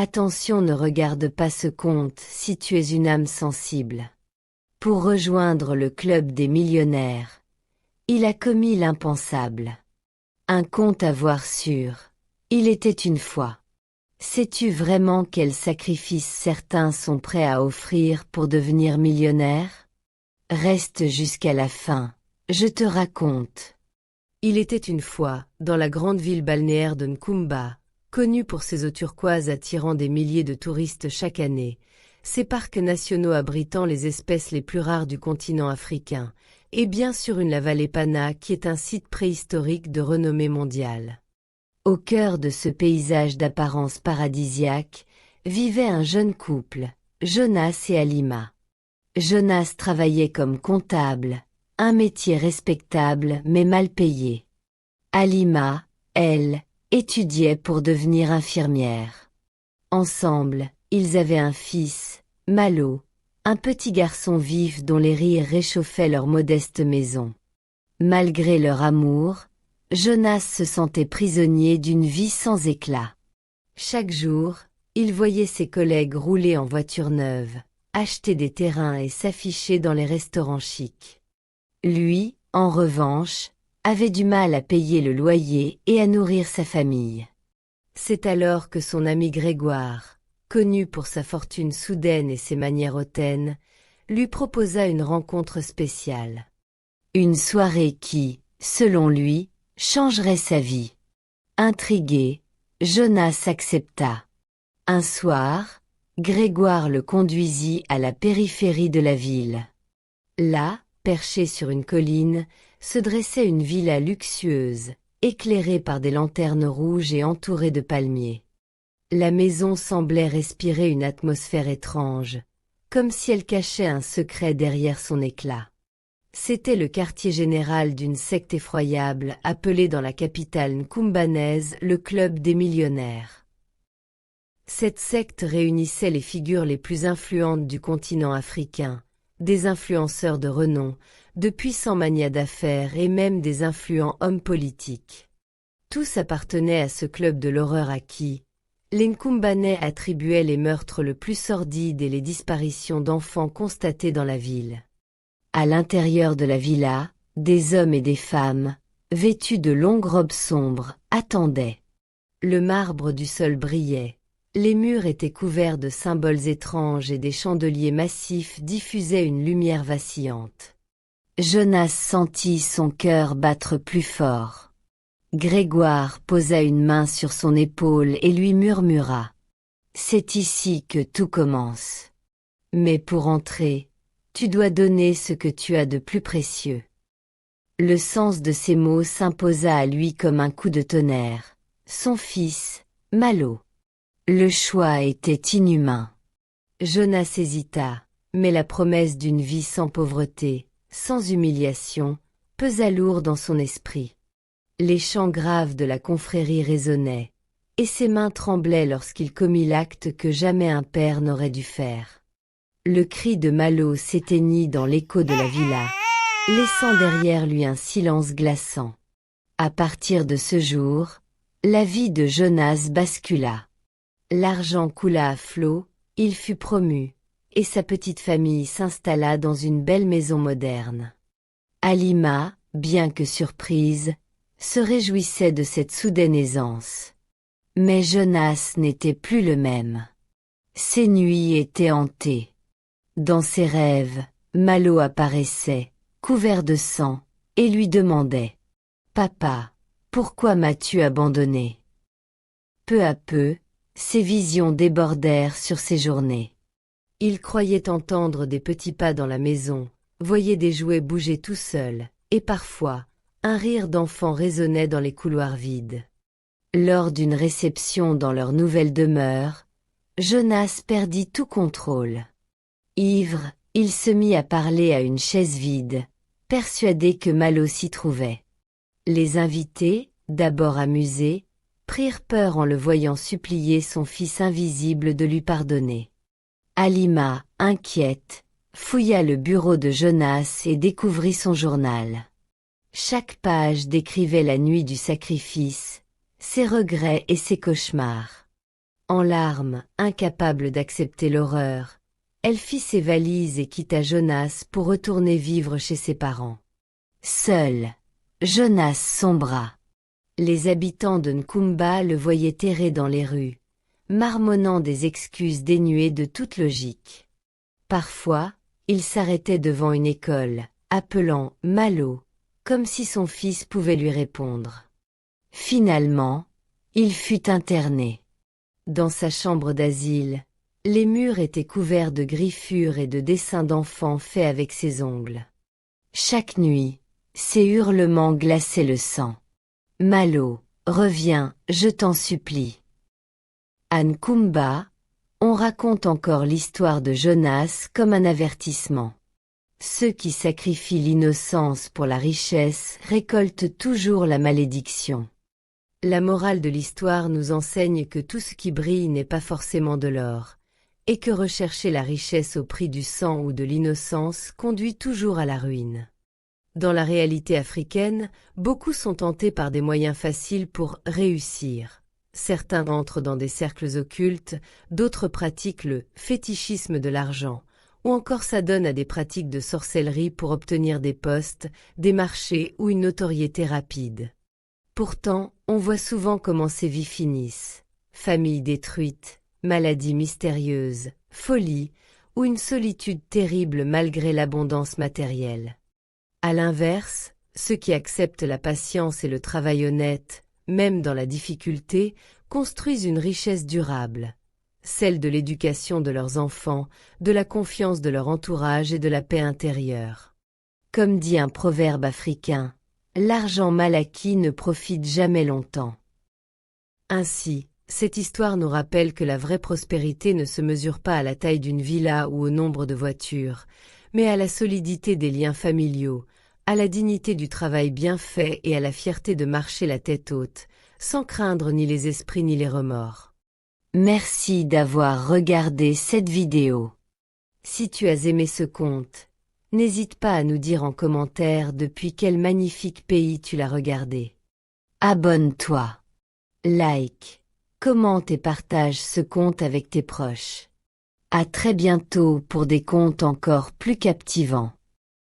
Attention, ne regarde pas ce conte si tu es une âme sensible. Pour rejoindre le club des millionnaires, il a commis l'impensable. Un conte à voir sûr. Il était une fois. Sais-tu vraiment quels sacrifices certains sont prêts à offrir pour devenir millionnaires? Reste jusqu'à la fin, je te raconte. Il était une fois, dans la grande ville balnéaire de Nkumba, connue pour ses eaux turquoises attirant des milliers de touristes chaque année, ses parcs nationaux abritant les espèces les plus rares du continent africain, et bien sûr la vallée Pana qui est un site préhistorique de renommée mondiale. Au cœur de ce paysage d'apparence paradisiaque, vivait un jeune couple, Jonas et Halima. Jonas travaillait comme comptable, un métier respectable mais mal payé. Halima, elle, étudiait pour devenir infirmière. Ensemble, ils avaient un fils, Malo, un petit garçon vif dont les rires réchauffaient leur modeste maison. Malgré leur amour, Jonas se sentait prisonnier d'une vie sans éclat. Chaque jour, il voyait ses collègues rouler en voiture neuve, acheter des terrains et s'afficher dans les restaurants chics. Lui, en revanche, avait du mal à payer le loyer et à nourrir sa famille. C'est alors que son ami Grégoire, connu pour sa fortune soudaine et ses manières hautaines, lui proposa une rencontre spéciale. Une soirée qui, selon lui, changerait sa vie. Intrigué, Jonas accepta. Un soir, Grégoire le conduisit à la périphérie de la ville. Là, perché sur une colline, se dressait une villa luxueuse, éclairée par des lanternes rouges et entourée de palmiers. La maison semblait respirer une atmosphère étrange, comme si elle cachait un secret derrière son éclat. C'était le quartier général d'une secte effroyable appelée dans la capitale nkumbanaise le Club des millionnaires. Cette secte réunissait les figures les plus influentes du continent africain, des influenceurs de renom, de puissants magnats d'affaires et même des influents hommes politiques. Tous appartenaient à ce club de l'horreur à qui les Nkumbanais attribuaient les meurtres le plus sordides et les disparitions d'enfants constatées dans la ville. À l'intérieur de la villa, des hommes et des femmes, vêtus de longues robes sombres, attendaient. Le marbre du sol brillait, les murs étaient couverts de symboles étranges et des chandeliers massifs diffusaient une lumière vacillante. Jonas sentit son cœur battre plus fort. Grégoire posa une main sur son épaule et lui murmura « C'est ici que tout commence. Mais pour entrer, tu dois donner ce que tu as de plus précieux. » Le sens de ces mots s'imposa à lui comme un coup de tonnerre. Son fils, Malo. Le choix était inhumain. Jonas hésita, mais la promesse d'une vie sans pauvreté, sans humiliation, pesa lourd dans son esprit. Les chants graves de la confrérie résonnaient, et ses mains tremblaient lorsqu'il commit l'acte que jamais un père n'aurait dû faire. Le cri de Malo s'éteignit dans l'écho de la villa, laissant derrière lui un silence glaçant. À partir de ce jour, la vie de Jonas bascula. L'argent coula à flots, il fut promu, et sa petite famille s'installa dans une belle maison moderne. Halima, bien que surprise, se réjouissait de cette soudaine aisance. Mais Jonas n'était plus le même. Ses nuits étaient hantées. Dans ses rêves, Malo apparaissait, couvert de sang, et lui demandait « Papa, pourquoi m'as-tu abandonné ?» Peu à peu, ses visions débordèrent sur ses journées. Il croyait entendre des petits pas dans la maison, voyait des jouets bouger tout seuls, et parfois, un rire d'enfant résonnait dans les couloirs vides. Lors d'une réception dans leur nouvelle demeure, Jonas perdit tout contrôle. Ivre, il se mit à parler à une chaise vide, persuadé que Malo s'y trouvait. Les invités, d'abord amusés, prirent peur en le voyant supplier son fils invisible de lui pardonner. Halima, inquiète, fouilla le bureau de Jonas et découvrit son journal. Chaque page décrivait la nuit du sacrifice, ses regrets et ses cauchemars. En larmes, incapable d'accepter l'horreur, elle fit ses valises et quitta Jonas pour retourner vivre chez ses parents. Seul, Jonas sombra. Les habitants de Nkumba le voyaient errer dans les rues, marmonnant des excuses dénuées de toute logique. Parfois, il s'arrêtait devant une école, appelant « Malo », comme si son fils pouvait lui répondre. Finalement, il fut interné. Dans sa chambre d'asile, les murs étaient couverts de griffures et de dessins d'enfants faits avec ses ongles. Chaque nuit, ses hurlements glaçaient le sang. « Malo, reviens, je t'en supplie. » À Nkumba, on raconte encore l'histoire de Jonas comme un avertissement. Ceux qui sacrifient l'innocence pour la richesse récoltent toujours la malédiction. La morale de l'histoire nous enseigne que tout ce qui brille n'est pas forcément de l'or, et que rechercher la richesse au prix du sang ou de l'innocence conduit toujours à la ruine. Dans la réalité africaine, beaucoup sont tentés par des moyens faciles pour réussir. Certains entrent dans des cercles occultes, d'autres pratiquent le fétichisme de l'argent, ou encore s'adonnent à des pratiques de sorcellerie pour obtenir des postes, des marchés ou une notoriété rapide. Pourtant, on voit souvent comment ces vies finissent. Familles détruites, maladies mystérieuses, folie ou une solitude terrible malgré l'abondance matérielle. À l'inverse, ceux qui acceptent la patience et le travail honnête, même dans la difficulté, construisent une richesse durable, celle de l'éducation de leurs enfants, de la confiance de leur entourage et de la paix intérieure. Comme dit un proverbe africain, l'argent mal acquis ne profite jamais longtemps. Ainsi, cette histoire nous rappelle que la vraie prospérité ne se mesure pas à la taille d'une villa ou au nombre de voitures, mais à la solidité des liens familiaux, à la dignité du travail bien fait et à la fierté de marcher la tête haute, sans craindre ni les esprits ni les remords. Merci d'avoir regardé cette vidéo. Si tu as aimé ce conte, n'hésite pas à nous dire en commentaire depuis quel magnifique pays tu l'as regardé. Abonne-toi, like, commente et partage ce conte avec tes proches. À très bientôt pour des contes encore plus captivants.